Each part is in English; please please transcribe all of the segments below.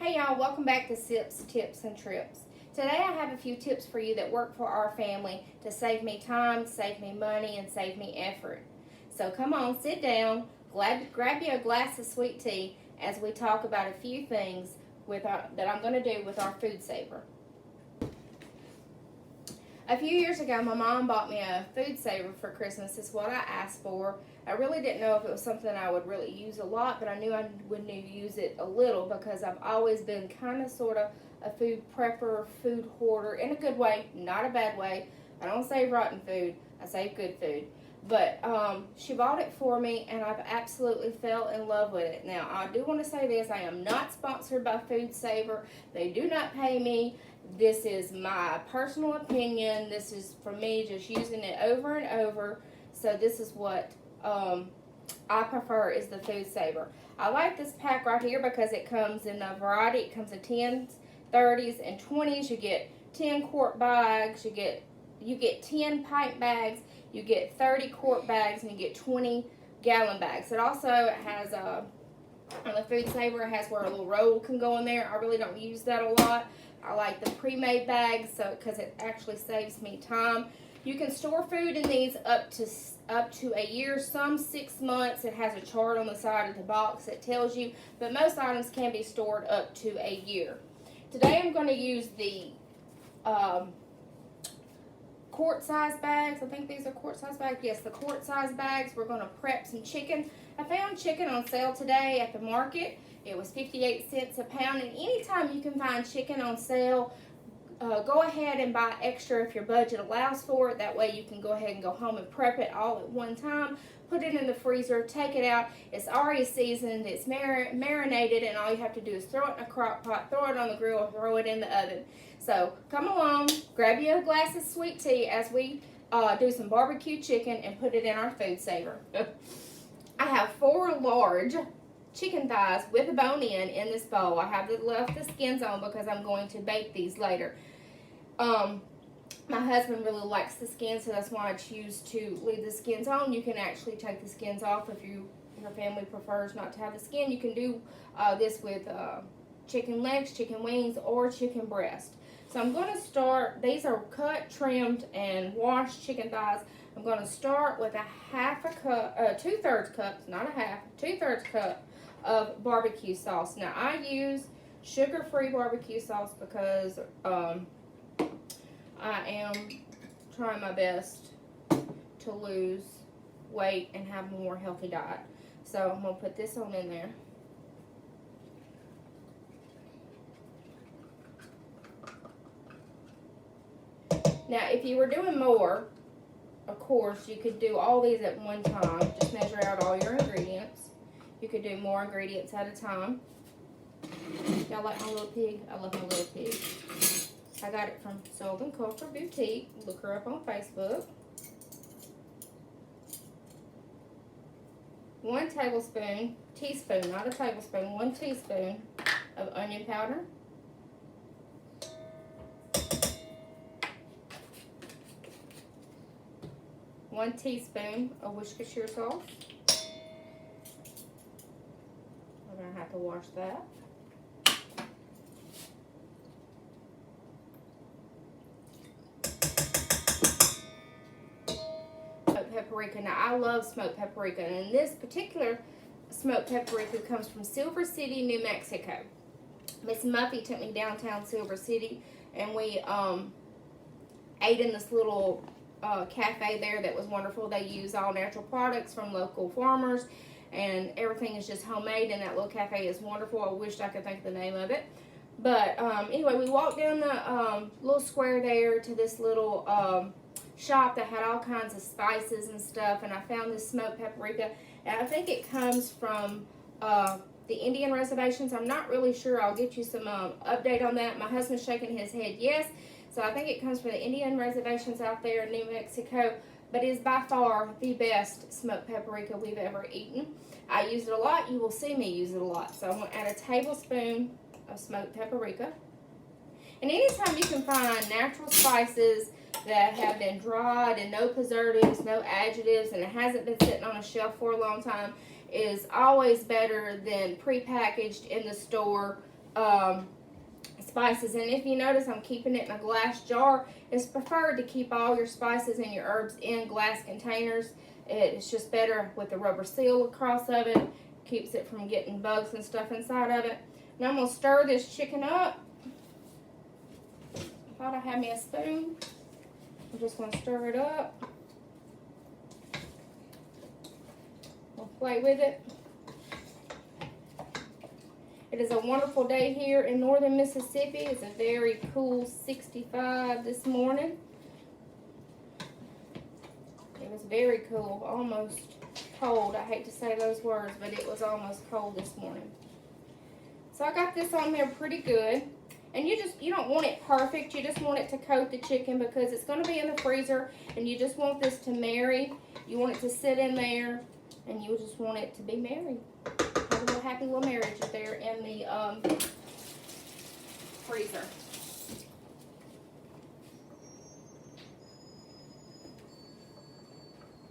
Hey y'all, welcome back to Sips, Tips, and Trips. Today I have a few tips for you that work for our family to save me time, save me money, and save me effort. So come on, sit down, grab you a glass of sweet tea as we talk about a few things that I'm going to do with our Foodsaver. A few years ago, my mom bought me a Foodsaver for Christmas. It's what I asked for. I really didn't know if it was something I would really use a lot, but I knew I would need to use it a little because I've always been kind of sort of a food prepper, food hoarder, in a good way, not a bad way. I don't save rotten food, I save good food. But she bought it for me, and I've absolutely fell in love with it. Now, I do want to say this. I am not sponsored by Foodsaver. They do not pay me. This is my personal opinion. This is for me just using it over and over. So this is what I prefer is the Foodsaver. I like this pack right here because it comes in a variety. It comes in 10s, 30s, and 20s. You get 10 quart bags. You get 10 pint bags. You get 30 quart bags, and you get 20 gallon bags. It also has on the Foodsaver, it has where a little roll can go in there. I really don't use that a lot. I like the pre-made bags because it actually saves me time. You can store food in these up to a year, some 6 months. It has a chart on the side of the box that tells you, but most items can be stored up to a year. Today I'm going to use the quart size bags. I think these are quart size bags. Yes, the quart size bags. We're going to prep some chicken. I found chicken on sale today at the market. It was 58 cents a pound, and anytime you can find chicken on sale, go ahead and buy extra if your budget allows for it. That way you can go ahead and go home and prep it all at one time. Put it in the freezer, take it out. It's already seasoned, it's marinated, and all you have to do is throw it in a crock pot, throw it on the grill, or throw it in the oven. So come along, grab you a glass of sweet tea as we do some barbecue chicken and put it in our Foodsaver. I have 4 large chicken thighs with a bone in this bowl. I have left the skins on because I'm going to bake these later. My husband really likes the skins, so that's why I choose to leave the skins on. You can actually take the skins off if your family prefers not to have the skin. You can do this with chicken legs, chicken wings, or chicken breast. So I'm going to start, these are cut, trimmed, and washed chicken thighs. I'm going to start with a half a cup, 2/3 cup, not a half, 2/3 cup of barbecue sauce. Now I use sugar-free barbecue sauce because I am trying my best to lose weight and have a more healthy diet. So I'm going to put this on in there. Now if you were doing more, of course you could do all these at one time. Just measure out all your ingredients. You could do more ingredients at a time. Y'all like my little pig? I love my little pig. I got it from Soul and Culture Boutique. Look her up on Facebook. 1 teaspoon, not a tablespoon, 1 teaspoon of onion powder. 1 teaspoon of Worcestershire sauce. I'm going to have to wash that. Smoked paprika. Now I love smoked paprika, and this particular smoked paprika comes from Silver City, New Mexico. Miss Muffy took me downtown Silver City, and we ate in this little cafe there that was wonderful. They use all natural products from local farmers, and everything is just homemade, and that little cafe is wonderful. I wished I could think of the name of it. But anyway, we walked down the little square there to this little shop that had all kinds of spices and stuff, and I found this smoked paprika, and I think it comes from the Indian reservations. I'm not really sure. I'll get you some update on that. My husband's shaking his head yes. So I think it comes from the Indian reservations out there in New Mexico, but it is by far the best smoked paprika we've ever eaten. I use it a lot. You will see me use it a lot. So I'm going to add a tablespoon of smoked paprika. And anytime you can find natural spices that have been dried and no preservatives, no adjectives, and it hasn't been sitting on a shelf for a long time, is always better than prepackaged in the store spices. And if you notice, I'm keeping it in a glass jar. It's preferred to keep all your spices and your herbs in glass containers. It's just better with the rubber seal across of it. Keeps it from getting bugs and stuff inside of it. Now I'm going to stir this chicken up. Thought I had me a spoon. I'm just going to stir it up. We'll play with it. It is a wonderful day here in northern Mississippi. It's a very cool 65 this morning. It was very cool, almost cold. I hate to say those words, but it was almost cold this morning. So I got this on there pretty good. And you don't want it perfect. You just want it to coat the chicken because it's going to be in the freezer, and you just want this to marry. You want it to sit in there, and you just want it to be married. Have a little happy little marriage there in the freezer.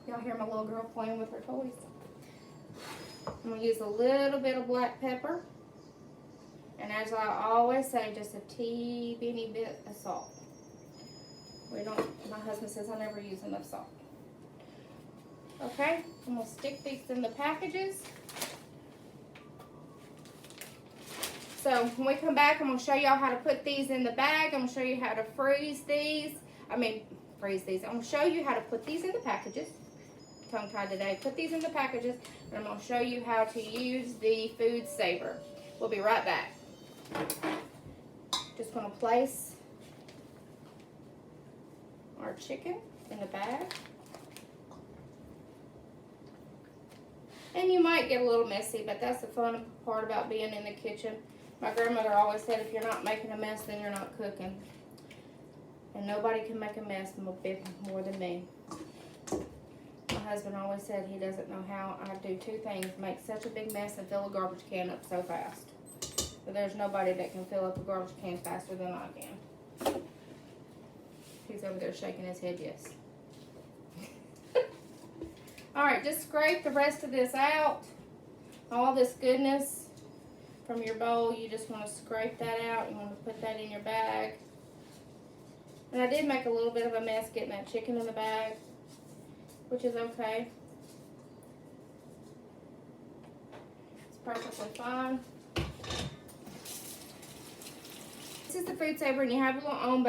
Y'all hear my little girl playing with her toys? I'm going to use a little bit of black pepper. And as I always say, just a teeny bit of salt. My husband says I never use enough salt. Okay, I'm going to stick these in the packages. So when we come back, I'm going to show y'all how to put these in the bag. I'm going to show you how to freeze these. I'm going to show you how to put these in the packages. Tongue-tied today. Put these in the packages, and I'm going to show you how to use the Foodsaver. We'll be right back. Just going to place our chicken in the bag. And you might get a little messy, but that's the fun part about being in the kitchen. My grandmother always said, if you're not making a mess, then you're not cooking. And nobody can make a mess more than me. My husband always said he doesn't know how I do two things: make such a big mess and fill a garbage can up so fast. But there's nobody that can fill up a garbage can faster than I can. He's over there shaking his head yes. Alright, just scrape the rest of this out. All this goodness from your bowl, you just want to scrape that out. You want to put that in your bag. And I did make a little bit of a mess getting that chicken in the bag, which is okay. It's perfectly fine. This is the Foodsaver, and you have your little on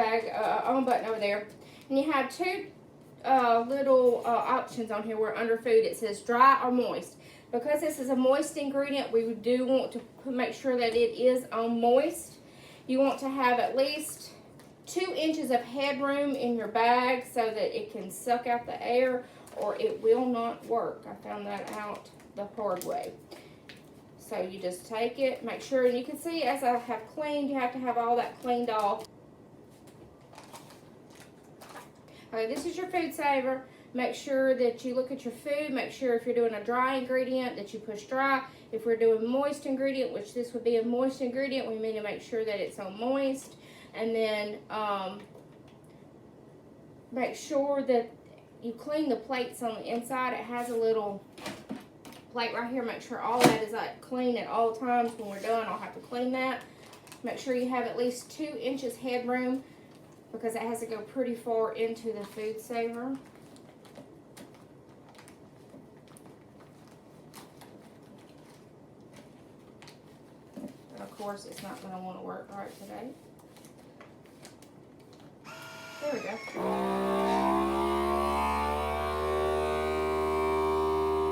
button over there. And you have two little options on here where under food it says dry or moist. Because this is a moist ingredient, we do want to make sure that it is on moist. You want to have at least 2 inches of headroom in your bag so that it can suck out the air, or it will not work. I found that out the hard way. So you just take it, make sure, and you can see as I have cleaned, you have to have all that cleaned off. Okay, this is your Foodsaver. Make sure that you look at your food. Make sure if you're doing a dry ingredient that you push dry. If we're doing moist ingredient, which this would be a moist ingredient, we need to make sure that it's on moist. And then make sure that you clean the plates on the inside. It has a little plate right here. Make sure all that is like clean at all times. When we're done, I'll have to clean that. Make sure you have at least 2 inches headroom because it has to go pretty far into the Foodsaver. Of course, it's not going to want to work right today. There we go.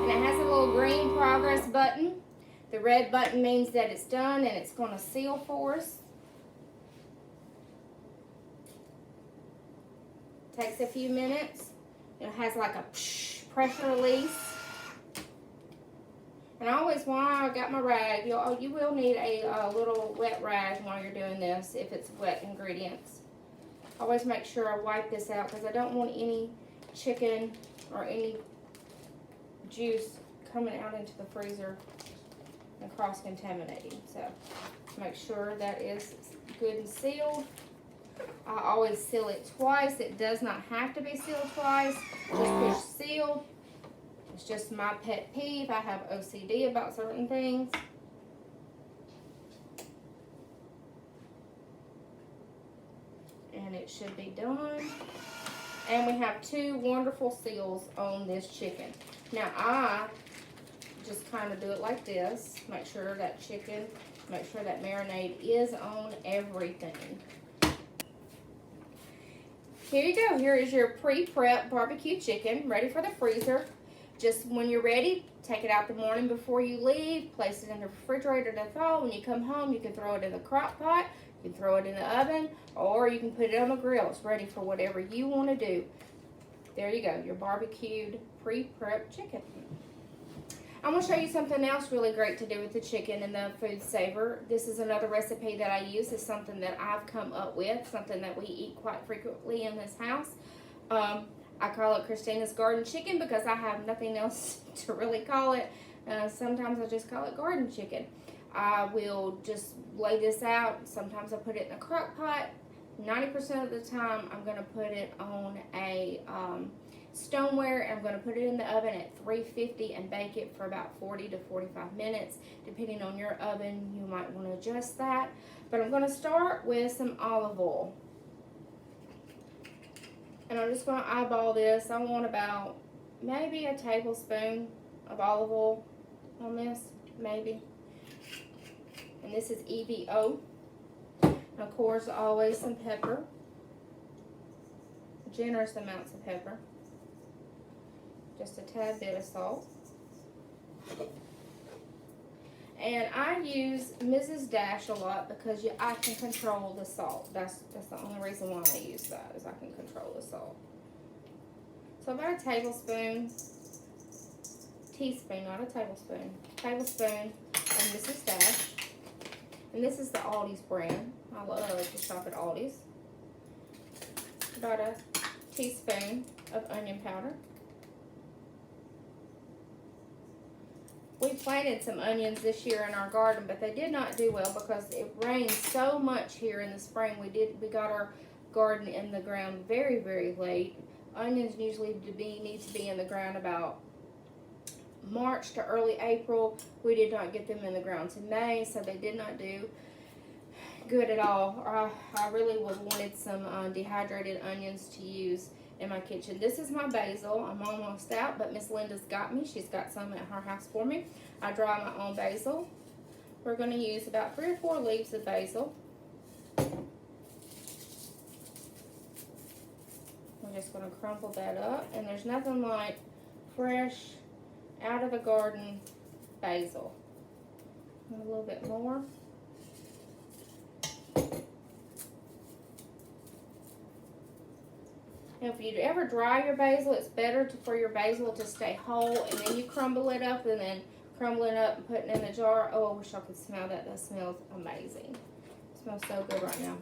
And it has a little green progress button. The red button means that it's done and it's going to seal for us. Takes a few minutes. It has like a pressure release. And always, while I got my rag, you will need a little wet rag while you're doing this if it's wet ingredients. Always make sure I wipe this out because I don't want any chicken or any juice coming out into the freezer and cross-contaminating. So make sure that is good and sealed. I always seal it twice. It does not have to be sealed twice. Just push seal. It's just my pet peeve. I have OCD about certain things. and it should be done. And we have 2 wonderful seals on this chicken. Now I just kind of do it like this. Make sure that chicken, make sure that marinade is on everything. Here you go. Here is your pre-prep barbecue chicken, ready for the freezer. Just when you're ready, take it out the morning before you leave, place it in the refrigerator to thaw. When you come home, you can throw it in the crock pot, you can throw it in the oven, or you can put it on the grill. It's ready for whatever you want to do. There you go, your barbecued pre-prep chicken. I'm going to show you something else really great to do with the chicken in the Foodsaver. This is another recipe that I use. It's something that I've come up with, something that we eat quite frequently in this house. I call it Christina's Garden Chicken because I have nothing else to really call it. Sometimes I just call it garden chicken. I will just lay this out. Sometimes I put it in a crock pot. 90% of the time I'm going to put it on a stoneware, and I'm going to put it in the oven at 350 and bake it for about 40 to 45 minutes. Depending on your oven, you might want to adjust that. But I'm going to start with some olive oil. And I'm just going to eyeball this. I want about maybe a tablespoon of olive oil on this, maybe. And this is EVO. And of course, always some pepper. Generous amounts of pepper. Just a tad bit of salt. And I use Mrs. Dash a lot because I can control the salt. That's the only reason why I use that, is I can control the salt. So about a tablespoon, teaspoon, not a tablespoon, tablespoon of Mrs. Dash. And this is the Aldi's brand. I love to shop at Aldi's. About a teaspoon of onion powder. We planted some onions this year in our garden, but they did not do well because it rained so much here in the spring. We got our garden in the ground very, very late. Onions usually need to be in the ground about March to early April. We did not get them in the ground to May, so they did not do good at all. I really would have wanted some dehydrated onions to use in my kitchen. This is my basil. I'm almost out, but Miss Linda's got me. She's got some at her house for me. I dry my own basil. We're going to use about 3 or 4 leaves of basil. We're just going to crumble that up, and there's nothing like fresh, out of the garden basil. And a little bit more. If you ever dry your basil, it's better for your basil to stay whole, and then you crumble it up, and then crumble it up and put it in the jar. Oh, I wish I could smell that. That smells amazing. It smells so good right now.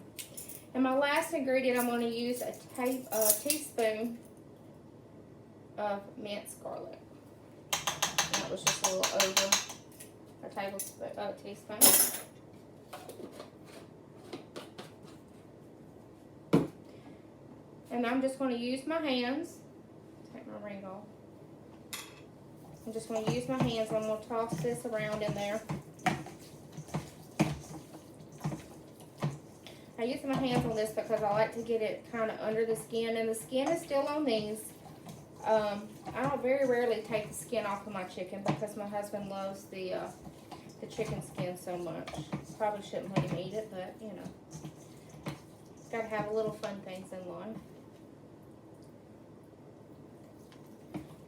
And my last ingredient, I'm going to use a teaspoon of minced garlic. And that was just a little over a teaspoon. And I'm just going to use my hands. Take my ring off. I'm just going to use my hands. I'm going to toss this around in there. I use my hands on this because I like to get it kind of under the skin. And the skin is still on these. I don't very rarely take the skin off of my chicken because my husband loves the chicken skin so much. Probably shouldn't let him eat it, but you know. Got to have a little fun things in life.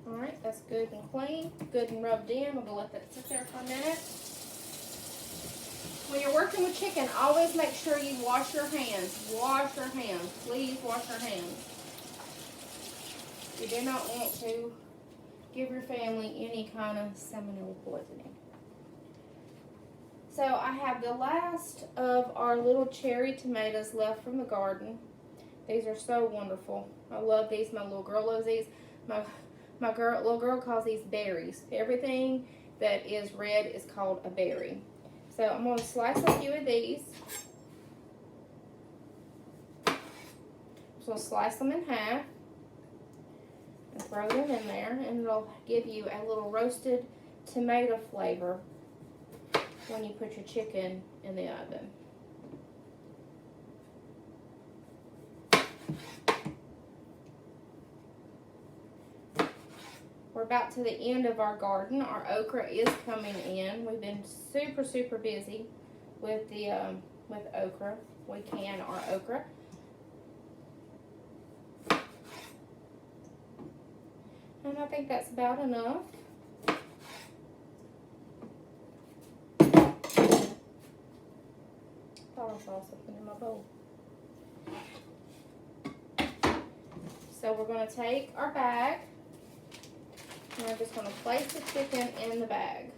Alright, that's good and clean, good and rubbed in. We're going to let that sit there for a minute. When you're working with chicken, always make sure you wash your hands. Wash your hands. Please wash your hands. You do not want to give your family any kind of salmonella poisoning. So I have the last of our little cherry tomatoes left from the garden. These are so wonderful. I love these. My little girl loves these. My little girl calls these berries. Everything that is red is called a berry. So I'm going to slice a few of these. So slice them in half and throw them in there, and it'll give you a little roasted tomato flavor when you put your chicken in the oven. We're about to the end of our garden. Our okra is coming in. We've been super, super busy with the with okra. We can our okra. And I think that's about enough. Thought I saw something in my bowl. So we're going to take our bag. And we're just going to place the chicken in the bag.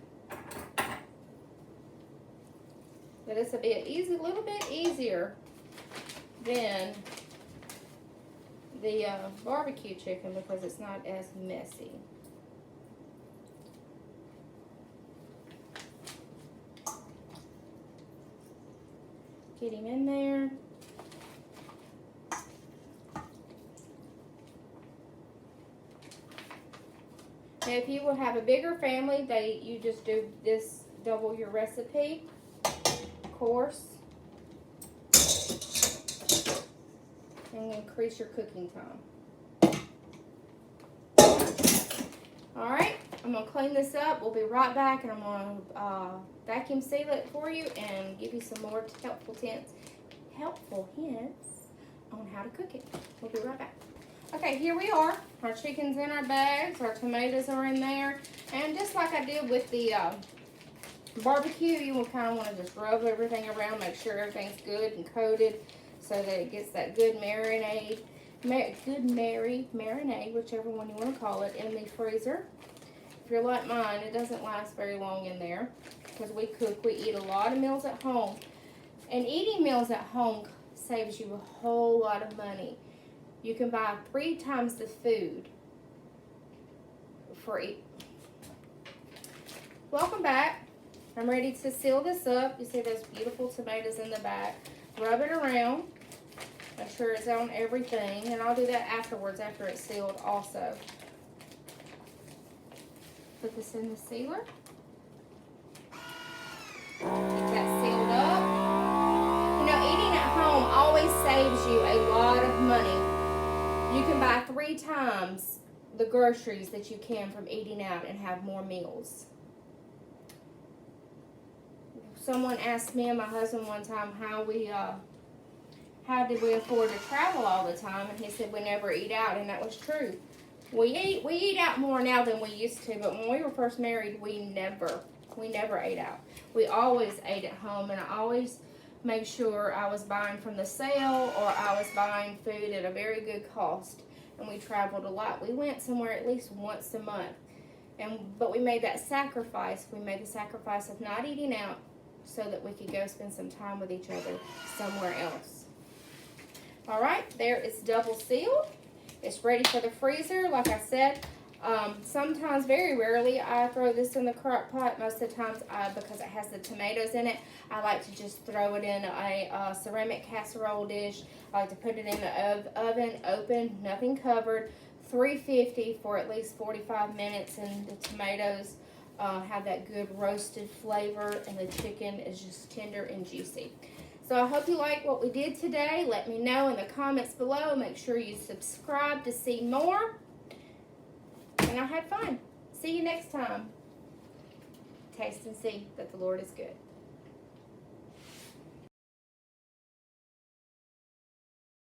But this will be a little bit easier than the barbecue chicken because it's not as messy. Get him in there. Now, if you will have a bigger family, you just do this, double your recipe, of course, and increase your cooking time. All right, I'm gonna clean this up. We'll be right back, and I'm gonna vacuum seal it for you and give you some more helpful hints on how to cook it. We'll be right back. Okay, here we are. Our chicken's in our bags. Our tomatoes are in there. And just like I did with the barbecue, you will kind of want to just rub everything around, make sure everything's good and coated so that it gets that good marinade, whichever one you want to call it, in the freezer. If you're like mine, it doesn't last very long in there because we cook. We eat a lot of meals at home. And eating meals at home saves you a whole lot of money. You can buy 3 times the food for eat. Welcome back. I'm ready to seal this up. You see those beautiful tomatoes in the back. Rub it around. Make sure it's on everything. And I'll do that afterwards, after it's sealed also. Put this in the sealer. Get that sealed up. You know, eating at home always saves you a lot of money. You can buy 3 times the groceries that you can from eating out and have more meals. Someone asked me and my husband one time how did we afford to travel all the time, and he said we never eat out, and that was true. We eat out more now than we used to, but when we were first married, we never ate out. We always ate at home, and I always made sure I was buying from the sale or I was buying food at a very good cost. And we traveled a lot. We went somewhere at least once a month. But we made that sacrifice. We made the sacrifice of not eating out so that we could go spend some time with each other somewhere else. All right, there it's double sealed. It's ready for the freezer. Like I said, sometimes, very rarely, I throw this in the crock pot. Most of the times, because it has the tomatoes in it, I like to just throw it in a ceramic casserole dish. I like to put it in the oven, open, nothing covered, 350 for at least 45 minutes, and the tomatoes have that good roasted flavor, and the chicken is just tender and juicy. So I hope you like what we did today. Let me know in the comments below. Make sure you subscribe to see more. And I had fun. See you next time. Taste and see that the Lord is good.